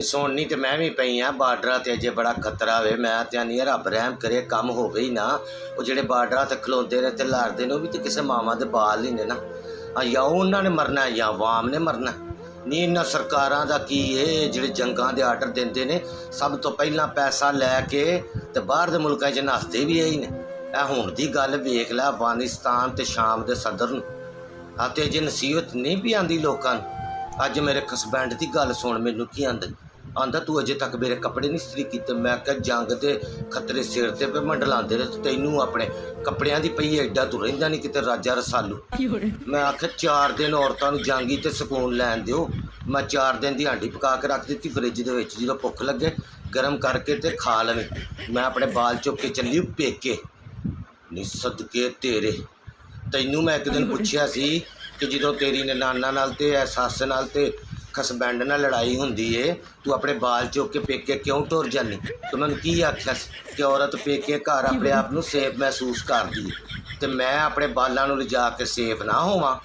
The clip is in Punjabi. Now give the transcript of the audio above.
ਸੁਣਨੀ ਤੇ ਮੈਂ ਵੀ ਪਈ ਆ ਬਾਰਡਰਾਂ ਤੇ ਅਜੇ ਬੜਾ ਖਤਰਾ ਵੇ। ਮੈਂ ਤੇ ਆਨੀ ਰੱਬ ਰਹਿਮ ਕਰੇ ਕੰਮ ਹੋਵੇ ਹੀ ਨਾ। ਉਹ ਜਿਹੜੇ ਬਾਰਡਰਾਂ ਤੇ ਖਲੋਂਦੇ ਨੇ ਤੇ ਲੜਦੇ ਨੇ ਉਹ ਵੀ ਤੇ ਕਿਸੇ ਮਾਵਾਂ ਦੇ ਬਾਲ ਹੀ ਨੇ ਨਾ। ਜਾਂ ਉਹਨਾਂ ਨੇ ਮਰਨਾ ਜਾਂ ਆਵਾਮ ਨੇ ਮਰਨਾ। ਨਹੀਂ ਇਹਨਾਂ ਸਰਕਾਰਾਂ ਦਾ ਕੀ ਇਹ ਜਿਹੜੇ ਜੰਗਾਂ ਦੇ ਆਰਡਰ ਦਿੰਦੇ ਨੇ ਸਭ ਤੋਂ ਪਹਿਲਾਂ ਪੈਸਾ ਲੈ ਕੇ ਤੇ ਬਾਹਰ ਦੇ ਮੁਲਕਾਂ 'ਚ ਨੱਸਦੇ ਵੀ ਇਹੀ ਨੇ। ਇਹ ਹੁਣ ਦੀ ਗੱਲ ਵੇਖ ਲੈ ਅਫਗਾਨਿਸਤਾਨ ਤੇ ਸ਼ਾਮ ਦੇ ਸਦਰ ਨੂੰ ਅਤੇ ਜੇ ਨਸੀਹਤ ਨਹੀਂ ਵੀ ਆਉਂਦੀ ਲੋਕਾਂ ਨੂੰ। ਅੱਜ ਮੇਰੇ ਹਸਬੈਂਡ ਦੀ ਗੱਲ ਸੁਣ ਮੈਨੂੰ ਕੀ ਆਂਦਾ ਤੂੰ ਅਜੇ ਤੱਕ ਮੇਰੇ ਕੱਪੜੇ ਨਹੀਂ ਇਸਤਰੀ ਕੀਤੇ। ਮੈਂ ਕਿਹਾ ਜੰਗ ਦੇ ਖਤਰੇ ਸਿਰ ਤੇ ਪੇ ਮੰਡਲਾਉਂਦੇ ਨੇ ਤੈਨੂੰ ਆਪਣੇ ਕੱਪੜਿਆਂ ਦੀ ਪਈ ਐਡਾ ਤੂੰ ਰਹਿੰਦਾ ਨਹੀਂ ਕਿਤੇ ਰਾਜਾ ਰਸਾਲੂ। ਮੈਂ ਆਖਿਆ 4 ਦਿਨ ਔਰਤਾਂ ਨੂੰ ਜਾਂਗੀ ਤੇ ਸਕੂਨ ਲੈਣ ਦਿਓ। ਮੈਂ 4 ਦਿਨ ਦੀ ਹਾਂਡੀ ਪਕਾ ਕੇ ਰੱਖ ਦਿੱਤੀ ਫਰਿੱਜ ਦੇ ਵਿੱਚ, ਜਦੋਂ ਭੁੱਖ ਲੱਗੇ ਗਰਮ ਕਰਕੇ ਤੇ ਖਾ ਲਵੇਂ। ਮੈਂ ਆਪਣੇ ਬਾਲ ਚੁੱਕ ਕੇ ਚੱਲੀ ਪੇਕੇ। ਨੀ ਸਦਕੇ ਤੇਰੇ ਤੈਨੂੰ ਮੈਂ ਇੱਕ ਦਿਨ ਪੁੱਛਿਆ ਸੀ ਕਿ ਜਦੋਂ ਤੇਰੀ ਨਾਨਾ ਨਾਲ ਤੇ ਸੱਸ ਨਾਲ ਤੇ ਹਸਬੈਂਡ ਨਾਲ ਲੜਾਈ ਹੁੰਦੀ ਏ ਤੂੰ ਆਪਣੇ ਬਾਲ ਚੁੱਕ ਕੇ ਪੇਕੇ ਕਿਉਂ ਟੁਰ ਜਾਂਦੀ? ਤੂੰ ਮੈਨੂੰ ਕੀ ਆਖਿਆ ਸੀ ਕਿ ਔਰਤ ਪੇਕੇ ਘਰ ਆਪਣੇ ਆਪ ਨੂੰ ਸੇਫ ਮਹਿਸੂਸ ਕਰਦੀ ਹੈ ਤੇ ਮੈਂ ਆਪਣੇ ਬਾਲਾਂ ਨੂੰ ਲਿਜਾ ਕੇ ਸੇਫ ਨਾ ਹੋਵਾਂ।